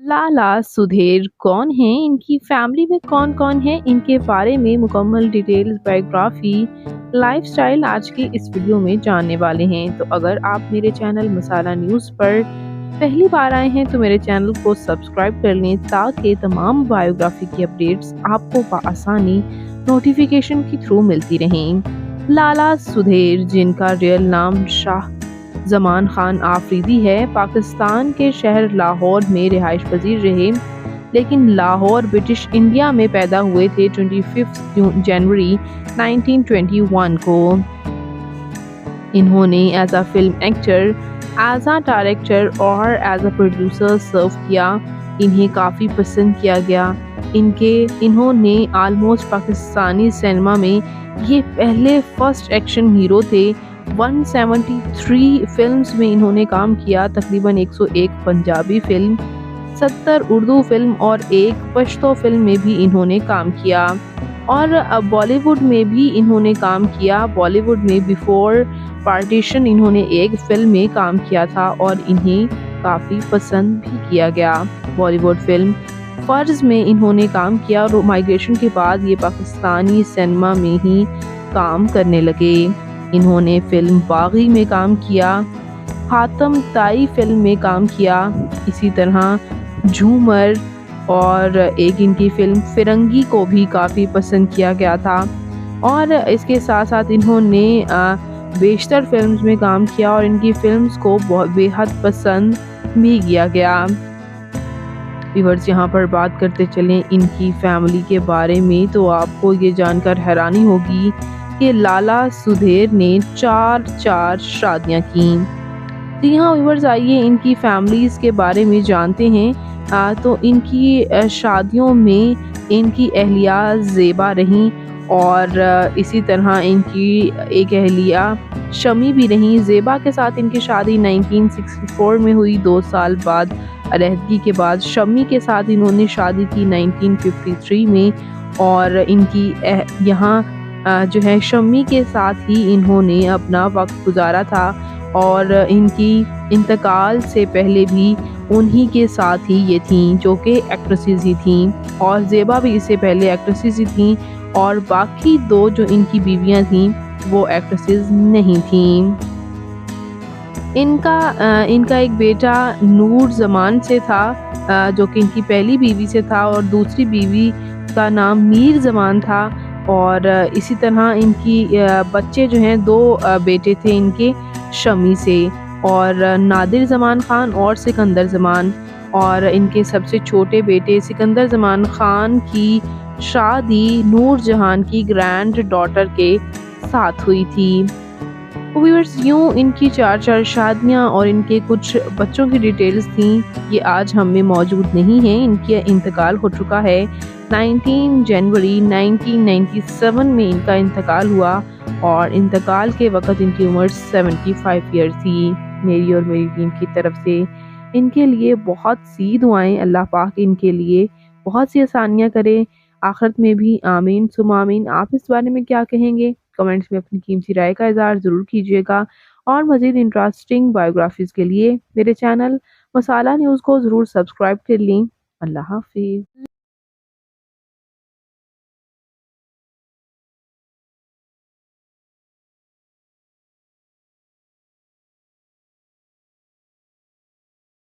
लाला सुधीर कौन हैं? इनकी फैमिली में कौन-कौन है? इनके बारे में मुकम्मल डिटेल्स, बायोग्राफी, लाइफस्टाइल आज की इस वीडियो में जानने वाले हैं। तो अगर आप मेरे चैनल मसाला न्यूज़ पर पहली बार आए हैं तो मेरे चैनल को सब्सक्राइब कर लें ताकि तमाम बायोग्राफी की अपडेट्स आपको बआसानी नोटिफिकेशन के थ्रू मिलती रहें। लाला सुधीर, जिनका रियल नाम शाह ज़मान खान आफरीदी है, पाकिस्तान के शहर लाहौर में रिहाइश पजीर रहे, लेकिन लाहौर ब्रिटिश इंडिया में पैदा हुए थे 25 जनवरी 1921 को। इन्होंने as a film actor, as a director और एज अ प्रोड्यूसर सर्व किया। इन्हें काफ़ी पसंद किया गया। इन्होंने आलमोस्ट पाकिस्तानी सिनेमा में ये पहले फर्स्ट एक्शन हीरो थे। 173 फिल्म्स में इन्होंने काम किया, तकरीबन 101 पंजाबी फिल्म, 70 उर्दू फिल्म और एक पश्तो फिल्म में भी इन्होंने काम किया। और बॉलीवुड में भी इन्होंने काम किया। बॉलीवुड में बिफोर पार्टीशन इन्होंने एक फिल्म में काम किया था और इन्हें काफ़ी पसंद भी किया गया। बॉलीवुड फिल्म फ़र्ज़ में इन्होंने काम किया और माइग्रेशन के बाद ये पाकिस्तानी सिनेमा में ही काम करने लगे। इन्होंने फिल्म बागी में काम किया, हातम ताई फिल्म में काम किया, इसी तरह झूमर और एक इनकी फिल्म फिरंगी को भी काफ़ी पसंद किया गया था। और इसके साथ साथ इन्होंने बेशतर फिल्म्स में काम किया और इनकी फिल्म्स को बहुत बेहद पसंद भी किया गया। व्यूअर्स, यहाँ पर बात करते चलें इनकी फैमिली के बारे में तो आपको ये जानकर हैरानी होगी कि लाला सुधीर ने चार शादियाँ की। जी हाँ व्यूअर्स, आइए इनकी फैमिलीज़ के बारे में जानते हैं। तो इनकी शादियों में इनकी अहलिया ज़ेबा रहीं और इसी तरह इनकी एक अहलिया शमी भी रहीं। ज़ेबा के साथ इनकी शादी 1964 में हुई। 2 साल बाद अलहदगी के बाद शमी के साथ इन्होंने शादी की 1953 में और इनकी यहाँ जो है शमी के साथ ही इन्होंने अपना वक्त गुजारा था और इनकी इंतकाल से पहले भी उन्हीं के साथ ही ये थीं जो कि एक्ट्रेसेस ही थीं और ज़ेबा भी इससे पहले एक्ट्रेसेस ही थीं और बाकी 2 जो इनकी बीवियां थीं वो एक्ट्रेसेस नहीं थीं। इनका एक बेटा नूर जमान से था जो कि इनकी पहली बीवी से था और दूसरी बीवी का नाम मीर जमान था। और इसी तरह इनकी बच्चे जो हैं 2 बेटे थे इनके शमी से और नादिर ज़मान ख़ान और सिकंदर ज़मान। और इनके सबसे छोटे बेटे सिकंदर ज़मान ख़ान की शादी नूर जहान की ग्रैंड डॉटर के साथ हुई थी। व्यूअर्स, यूँ इनकी 4 शादियाँ और इनके कुछ बच्चों की डिटेल्स थीं, ये आज हम में मौजूद नहीं हैं। इनका इंतकाल हो चुका है। 19 जनवरी 1997 में इनका इंतकाल हुआ और इंतकाल के वक़्त इनकी उम्र 75 ईयर थी। मेरी और मेरी टीम की तरफ से इनके लिए बहुत सी दुआएं, अल्लाह पाक इनके लिए बहुत सी आसानियाँ करे आखिरत में भी, आमीन सुम्मा आमीन। आप इस बारे में क्या कहेंगे? कमेंट्स में अपनी कीमती राय का इज़हार ज़रूर कीजिएगा और मज़ीद इंटरेस्टिंग बायोग्राफीज़ के लिए मेरे चैनल मसाला न्यूज़ को ज़रूर सब्सक्राइब कर लें। अल्लाह हाफ़िज़।